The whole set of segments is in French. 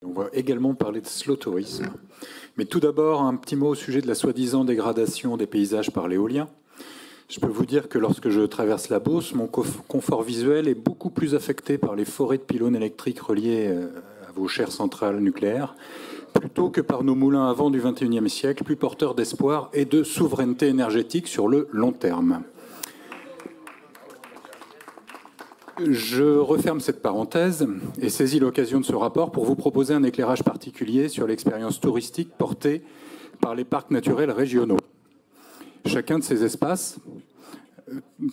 On va également parler de slow tourisme. Mais tout d'abord, un petit mot au sujet de la soi-disant dégradation des paysages par l'éolien. Je peux vous dire que lorsque je traverse la Beauce, mon confort visuel est beaucoup plus affecté par les forêts de pylônes électriques reliés à vos chères centrales nucléaires, plutôt que par nos moulins à vent du XXIe siècle, plus porteurs d'espoir et de souveraineté énergétique sur le long terme. Je referme cette parenthèse et saisis l'occasion de ce rapport pour vous proposer un éclairage particulier sur l'expérience touristique portée par les parcs naturels régionaux. Chacun de ces espaces,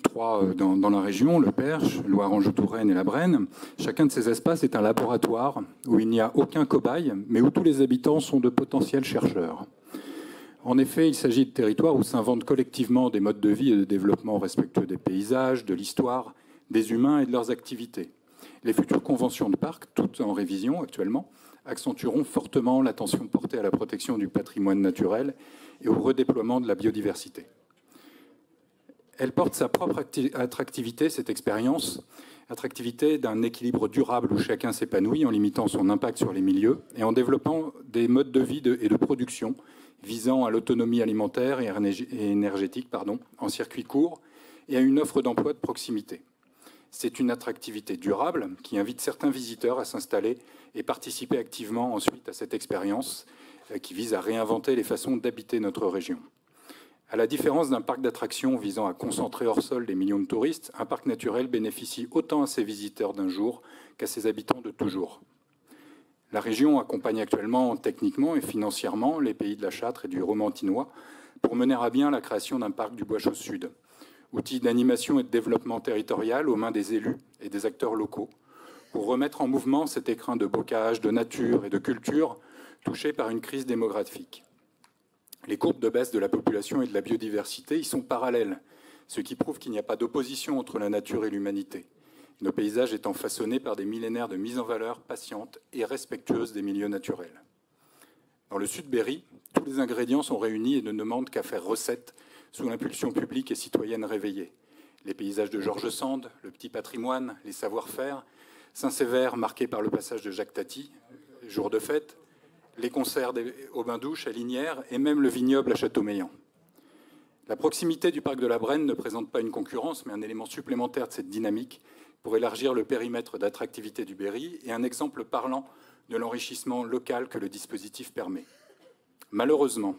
trois dans la région, le Perche, Loire-Anjou-Touraine et la Brenne, chacun de ces espaces est un laboratoire où il n'y a aucun cobaye, mais où tous les habitants sont de potentiels chercheurs. En effet, il s'agit de territoires où s'inventent collectivement des modes de vie et de développement respectueux des paysages, de l'histoire, des humains et de leurs activités. Les futures conventions de parc, toutes en révision actuellement, accentueront fortement l'attention portée à la protection du patrimoine naturel et au redéploiement de la biodiversité. Elle porte sa propre attractivité, cette expérience, attractivité d'un équilibre durable où chacun s'épanouit en limitant son impact sur les milieux et en développant des modes de vie et de production visant à l'autonomie alimentaire et énergétique en circuit court et à une offre d'emploi de proximité. C'est une attractivité durable qui invite certains visiteurs à s'installer et participer activement ensuite à cette expérience qui vise à réinventer les façons d'habiter notre région. À la différence d'un parc d'attractions visant à concentrer hors sol des millions de touristes, un parc naturel bénéficie autant à ses visiteurs d'un jour qu'à ses habitants de toujours. La région accompagne actuellement techniquement et financièrement les pays de la Châtre et du Romantinois pour mener à bien la création d'un parc du Bois-Chausse Sud, outil d'animation et de développement territorial aux mains des élus et des acteurs locaux, pour remettre en mouvement cet écrin de bocage, de nature et de culture touché par une crise démographique. Les courbes de baisse de la population et de la biodiversité y sont parallèles, ce qui prouve qu'il n'y a pas d'opposition entre la nature et l'humanité, nos paysages étant façonnés par des millénaires de mise en valeur patiente et respectueuse des milieux naturels. Dans le Sud-Berry, tous les ingrédients sont réunis et ne demandent qu'à faire recette sous l'impulsion publique et citoyenne réveillée. Les paysages de Georges Sand, le petit patrimoine, les savoir-faire, Saint-Sévère marqué par le passage de Jacques Tati, jour de fête, les concerts au Bain-Douche à Lignières et même le vignoble à Châteaumeillan. La proximité du parc de la Brenne ne présente pas une concurrence, mais un élément supplémentaire de cette dynamique pour élargir le périmètre d'attractivité du Berry et un exemple parlant de l'enrichissement local que le dispositif permet. Malheureusement,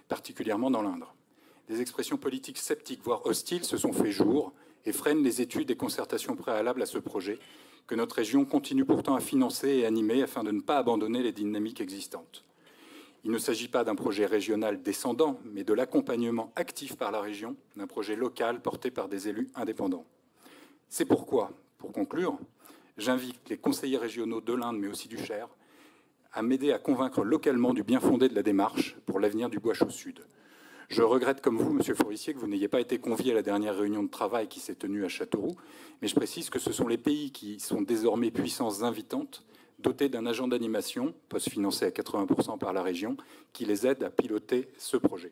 particulièrement dans l'Indre, des expressions politiques sceptiques, voire hostiles, se sont fait jour et freinent les études et concertations préalables à ce projet, que notre région continue pourtant à financer et animer afin de ne pas abandonner les dynamiques existantes. Il ne s'agit pas d'un projet régional descendant, mais de l'accompagnement actif par la région d'un projet local porté par des élus indépendants. C'est pourquoi, pour conclure, j'invite les conseillers régionaux de l'Indre, mais aussi du Cher, à m'aider à convaincre localement du bien fondé de la démarche pour l'avenir du Bois-Chausse Sud. Je regrette, comme vous, Monsieur Forissier, que vous n'ayez pas été convié à la dernière réunion de travail qui s'est tenue à Châteauroux, mais je précise que ce sont les pays qui sont désormais puissances invitantes, dotés d'un agent d'animation, post-financé à 80% par la région, qui les aide à piloter ce projet.